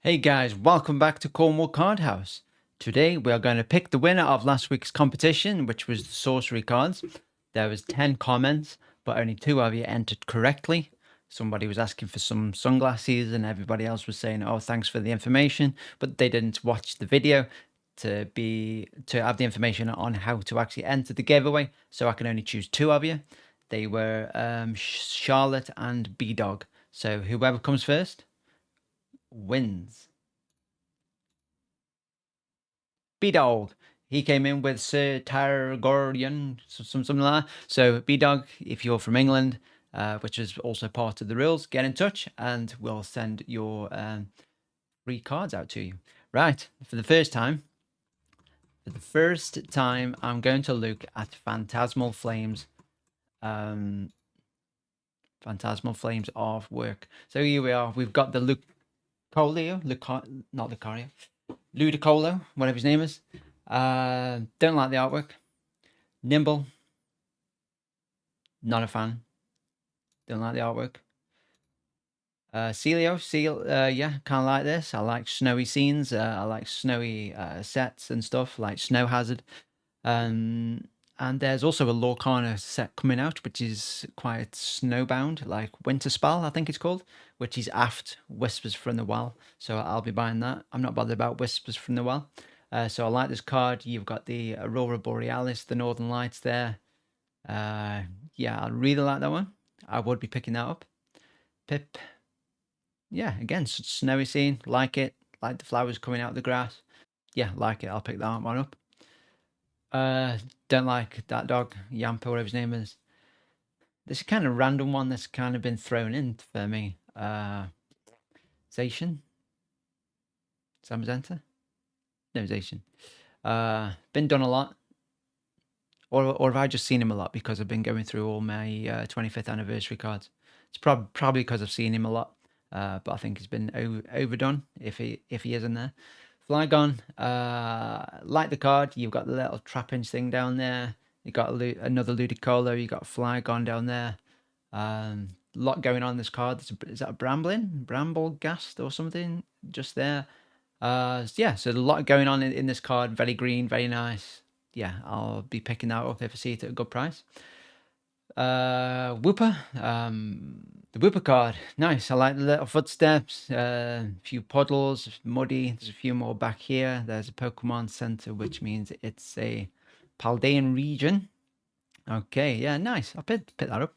Hey guys, welcome back to Cornwall Card House. Today we are going to pick the winner of last week's competition, which was the sorcery cards. There was 10 comments, but only 2 of you entered correctly. Somebody was asking for some sunglasses and everybody else was saying, "Oh, thanks for the information," but they didn't watch the video to have the information on how to actually enter the giveaway. So I can only choose 2 of you. They were Charlotte and B-Dog. So whoever comes first wins. B-Dog. He came in with Sir Targaryen, something like that. So B-Dog, if you're from England, which is also part of the rules, get in touch and we'll send your free cards out to you. Right, for the first time, I'm going to look at Phantasmal Flames. Phantasmal Flames of Work. So here we are. We've got the not Lucario, Ludicolo, whatever his name is. Don't like the artwork. Nimble, not a fan. Don't like the artwork. Yeah, kind of like this. I like snowy scenes. I like snowy sets and stuff, like Snow Hazard. And there's also a Lorcana set coming out, which is quite snowbound, like Winter Spell, I think it's called, which is aft Whispers from the Well. So I'll be buying that. I'm not bothered about Whispers from the Well. So I like this card. You've got the Aurora Borealis, the Northern Lights there. Yeah, I really like that one. I would be picking that up. Pip. Yeah, again, snowy scene. Like it. Like the flowers coming out of the grass. Yeah, like it. I'll pick that one up. Don't like that dog, Yampa, whatever his name is. This is kind of random one that's kind of been thrown in for me. Zacian? Zamazenta? No, Zacian. Been done a lot. Or have I just seen him a lot because I've been going through all my 25th anniversary cards? It's probably because I've seen him a lot, but I think he's been overdone if he is in there. Flygon, like the card, you've got the little trappings thing down there. You got another Ludicolo. You got Flygon down there. Lot going on in this card. Is that a Bramblegast or something? Just there. Yeah, so a lot going on in this card. Very green, very nice. Yeah, I'll be picking that up if I see it at a good price. Whooper, the Whooper card, nice. I like the little footsteps, a few puddles, muddy. There's a few more back here. There's a Pokemon Center, which means it's a Paldean region. Okay, yeah, nice. I'll pick that up.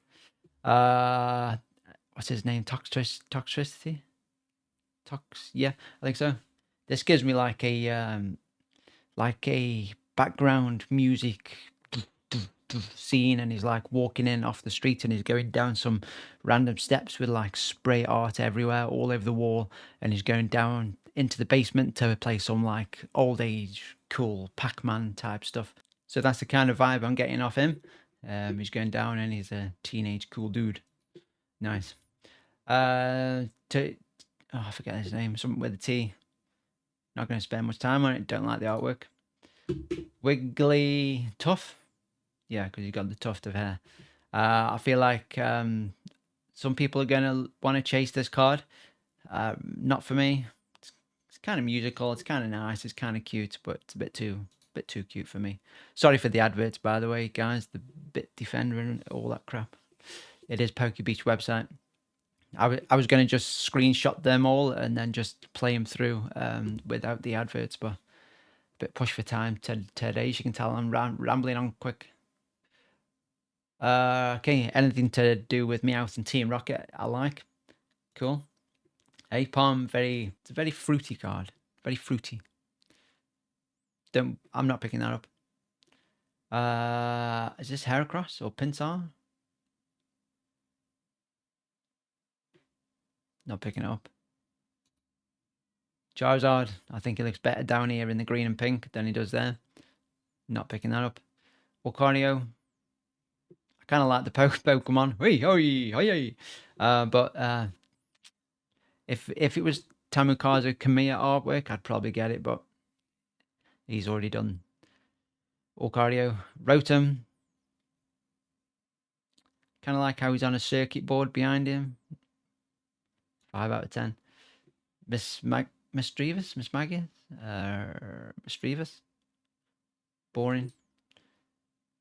What's his name? Toxicity? Yeah, I think so. This gives me like a background music scene, and he's like walking in off the street and he's going down some random steps with like spray art everywhere all over the wall, and he's going down into the basement to play some like old age cool Pac-Man type stuff. So that's the kind of vibe I'm getting off him. He's going down and he's a teenage cool dude. Nice. To I forget his name, something with a T. Not going to spend much time on it. Don't like the artwork. Wiggly Tough. Yeah, because you've got the tuft of hair. I feel like some people are going to want to chase this card. Not for me. It's kind of musical. It's kind of nice. It's kind of cute, but it's a bit too cute for me. Sorry for the adverts, by the way, guys. The Bit Defender and all that crap. It is Pokebeach website. I was going to just screenshot them all and then just play them through without the adverts, but a bit push for time today. As you can tell, I'm rambling on quick. Okay, anything to do with Meowth and Team Rocket, I like. Cool. Apom, it's a very fruity card. Very fruity. I'm not picking that up. Is this Heracross or Pinsar? Not picking it up. Charizard, I think he looks better down here in the green and pink than he does there. Not picking that up. Lucario, I kind of like the Pokemon. But if it was Tamukazu Kamiya artwork, I'd probably get it, but he's already done. Lucario, Rotom. Kind of like how he's on a circuit board behind him. 5 out of 10. Miss Mischievous, Mischievous, boring.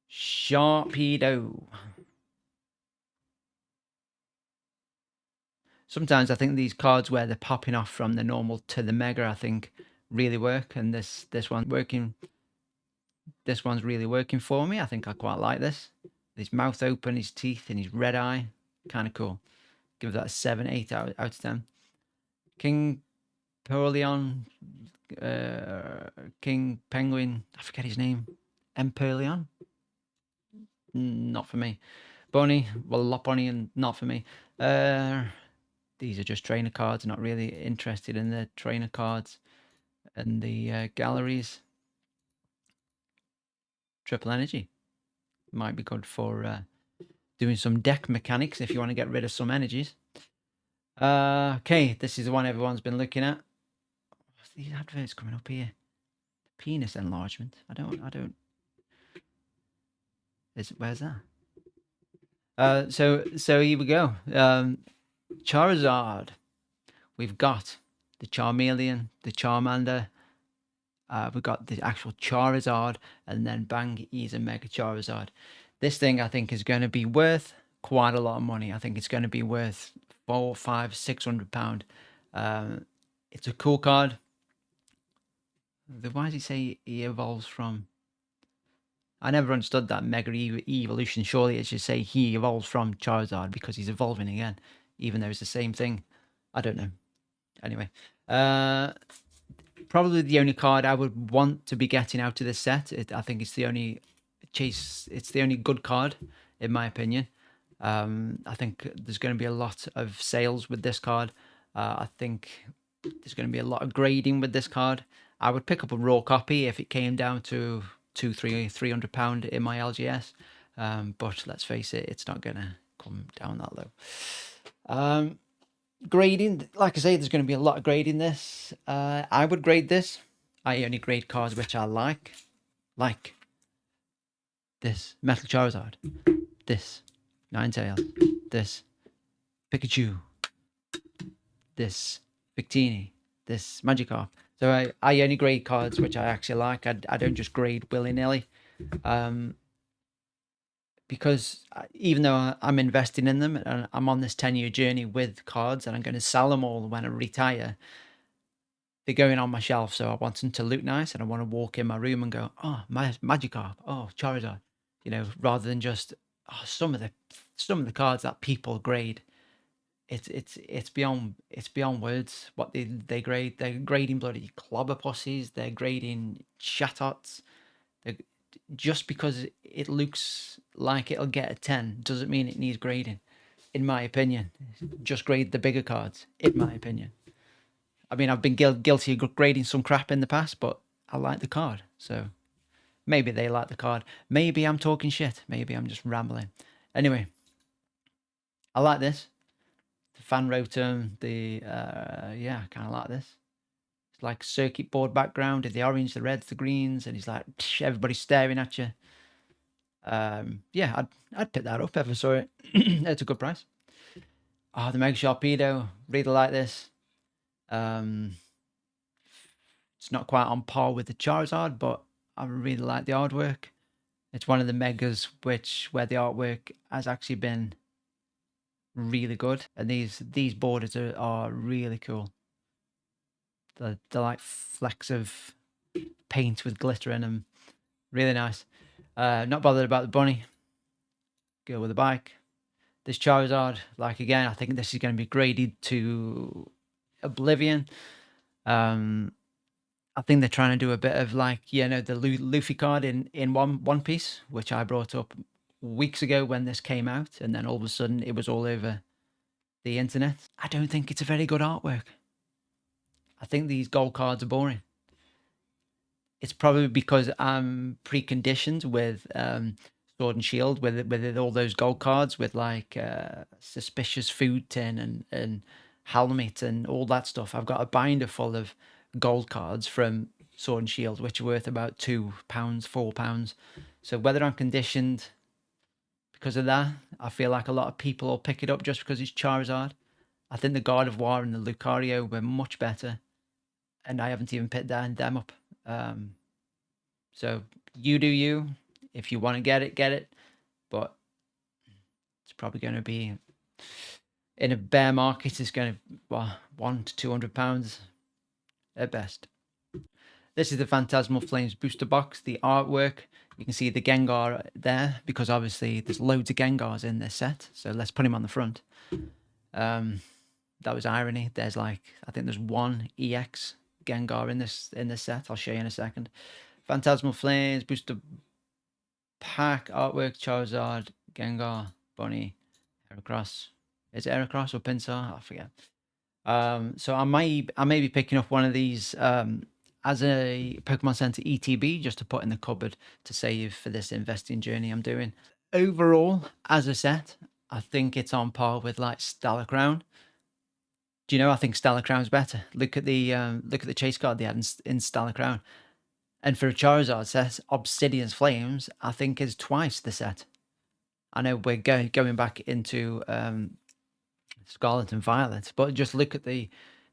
Sharpedo. Sometimes I think these cards where they're popping off from the normal to the mega, I think really work, and this one's working. This one's really working for me. I think I quite like this. His mouth open, his teeth, and his red eye, kind of cool. Give that a 7, 8 out of 10. King Perleon, King Penguin. I forget his name. Emperleon. Not for me. Bonnie, well, Lopunny, and not for me. These are just trainer cards. Not really interested in the trainer cards and the galleries. Triple energy might be good for doing some deck mechanics if you want to get rid of some energies. Okay, this is the one everyone's been looking at. What's these adverts coming up here? Penis enlargement. I don't. Where's that? So here we go. Charizard. We've got the Charmeleon, the Charmander. We've got the actual Charizard, and then bang, he's a Mega Charizard. This thing I think is going to be worth quite a lot of money. I think it's going to be worth £400, £500, £600. It's a cool card. Why does he say he evolves from? I never understood that Mega Evolution. Surely it should say he evolves from Charizard because he's evolving again, even though it's the same thing. I don't know. Anyway, probably the only card I would want to be getting out of this set. I think it's the only It's the only good card, in my opinion. I think there's going to be a lot of sales with this card. I think there's going to be a lot of grading with this card. I would pick up a raw copy if it came down to £300 in my LGS. But let's face it, it's not going to come down that low. Grading, like I say, there's going to be a lot of grading this. I would grade this. I only grade cards which I like this Metal Charizard, this Ninetales, this Pikachu, this Victini, this Magikarp. So I only grade cards which I actually like. I don't just grade willy-nilly. Because even though I'm investing in them and I'm on this 10-year journey with cards and I'm going to sell them all when I retire, they're going on my shelf. So I want them to look nice and I want to walk in my room and go, oh, my Magikarp, oh, Charizard, rather than just some of the cards that people grade. It's beyond words what they grade. They're grading bloody Clobberpussies. They're grading Chatots. Just because it looks like it'll get a 10 doesn't mean it needs grading, in my opinion. Just grade the bigger cards, in my opinion. I mean, I've been guilty of grading some crap in the past, but I like the card. So maybe they like the card. Maybe I'm talking shit. Maybe I'm just rambling. Anyway, I like this. The fan rotom, I kind of like this. It's like circuit board background, the orange, the reds, the greens, and he's like, everybody's staring at you. Yeah, I'd pick that up if I saw it. It's a good price. The Mega Sharpedo, really like this. It's not quite on par with the Charizard, but I really like the artwork. It's one of the Megas where the artwork has actually been really good, and these borders are really cool. They're like flecks of paint with glitter in them. Really nice. Not bothered about the bunny. Girl with a bike. This Charizard, again, I think this is going to be graded to Oblivion. I think they're trying to do a bit of the Luffy card in One Piece, which I brought up weeks ago when this came out, and then all of a sudden it was all over the internet. I don't think it's a very good artwork. I think these gold cards are boring. It's probably because I'm preconditioned with Sword and Shield, with all those gold cards, with suspicious food tin and helmet and all that stuff. I've got a binder full of gold cards from Sword and Shield, which are worth about £2, £4. So whether I'm conditioned because of that, I feel like a lot of people will pick it up just because it's Charizard. I think the God of War and the Lucario were much better. and I haven't even picked them up. So you do you. If you want to get it. But it's probably going to be in a bear market. It's going to £100 to £200 at best. This is the Phantasmal Flames booster box. The artwork, you can see the Gengar there because obviously there's loads of Gengars in this set. So let's put him on the front. That was irony. There's I think there's one EX Gengar in this set. I'll show you in a second. Phantasmal Flames booster pack artwork: Charizard, Gengar, Bunny, Heracross. Is it Heracross or Pinsir? I forget. So I may be picking up one of these as a Pokemon Center ETB just to put in the cupboard to save for this investing journey I'm doing. Overall, as a set, I think it's on par with Stellar Crown. Do you know? I think Stellar Crown's better. Look at the chase card they had in Stellar Crown, and for a Charizard set, Obsidian's Flames I think is twice the set. I know we're going back into Scarlet and Violet, but just look at the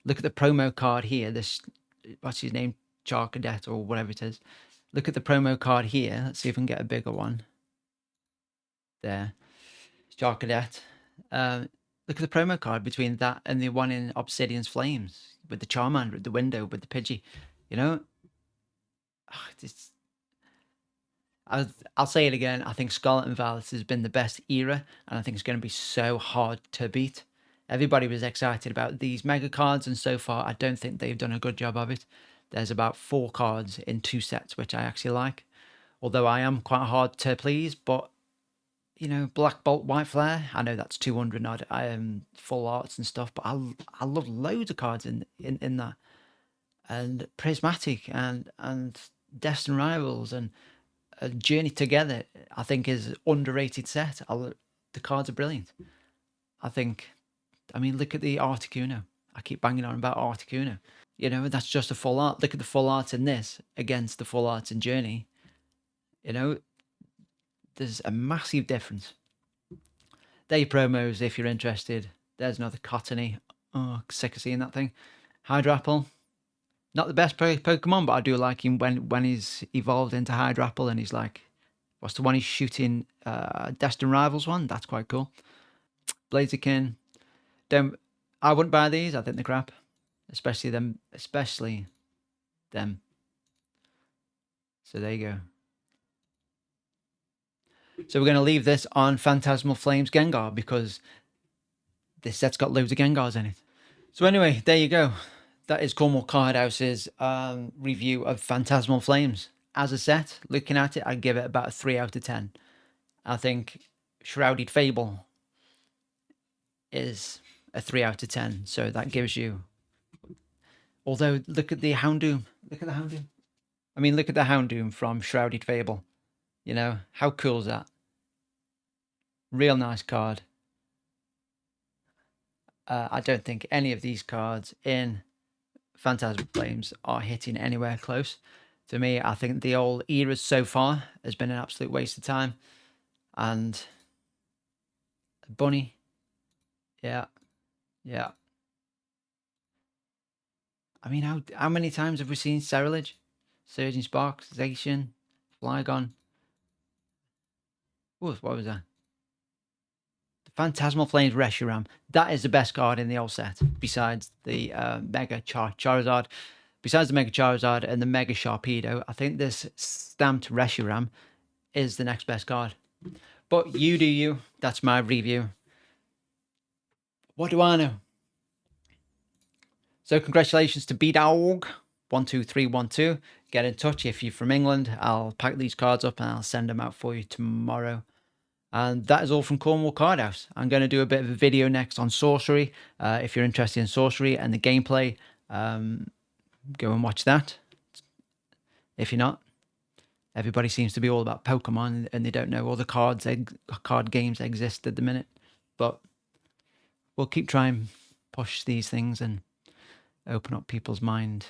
promo card here. This, what's his name, Charcadet or whatever it is. Look at the promo card here. Let's see if we can get a bigger one. There, Charcadet. Look at the promo card between that and the one in Obsidian's Flames with the Charmander at the window with the Pidgey. You know, I'll say it again. I think Scarlet and Violet has been the best era, and I think it's going to be so hard to beat. Everybody was excited about these mega cards, and so far I don't think they've done a good job of it. There's about 4 cards in 2 sets, which I actually like. Although I am quite hard to please, but you know, Black Bolt, White Flare, I know that's 200 odd full arts and stuff, but I love loads of cards in that. And Prismatic and Destined Rivals and Journey Together, I think is underrated set. The cards are brilliant. I mean, look at the Articuno. I keep banging on about Articuno. You know, that's just a full art. Look at the full art in this against the full art in Journey. You know, there's a massive difference. Day promos, if you're interested. There's another Cottony. Oh, sick of seeing that thing. Hydrapple. Not the best Pokemon, but I do like him when he's evolved into Hydrapple and he's like, what's the one he's shooting? Destined Rivals one? That's quite cool. Blaziken. I wouldn't buy these. I think they're crap. Especially them. So there you go. So we're going to leave this on Phantasmal Flames Gengar because this set's got loads of Gengars in it. So anyway, there you go. That is Cornwall Card House's review of Phantasmal Flames. As a set, looking at it, I'd give it about a 3 out of 10. I think Shrouded Fable is a 3 out of 10. So that gives you... Although, look at the Houndoom. Look at the Houndoom. I mean, look at the Houndoom from Shrouded Fable. You know, how cool is that? Real nice card. I don't think any of these cards in Phantasmal Flames are hitting anywhere close. To me, I think the old eras so far has been an absolute waste of time. And Bunny, yeah. I mean, how many times have we seen Ceruledge, Surging Sparks, Zacian, Flygon? Ooh, what was that? The Phantasmal Flames Reshiram. That is the best card in the old set, besides the Mega Charizard. Besides the Mega Charizard and the Mega Sharpedo, I think this stamped Reshiram is the next best card. But you do you. That's my review. What do I know? So congratulations to BDog12312. Get in touch if you're from England. I'll pack these cards up and I'll send them out for you tomorrow. And that is all from Cornwall Card House. I'm going to do a bit of a video next on sorcery. If you're interested in sorcery and the gameplay, go and watch that. If you're not, everybody seems to be all about Pokemon and they don't know all the card games exist at the minute. But we'll keep trying push these things and open up people's mind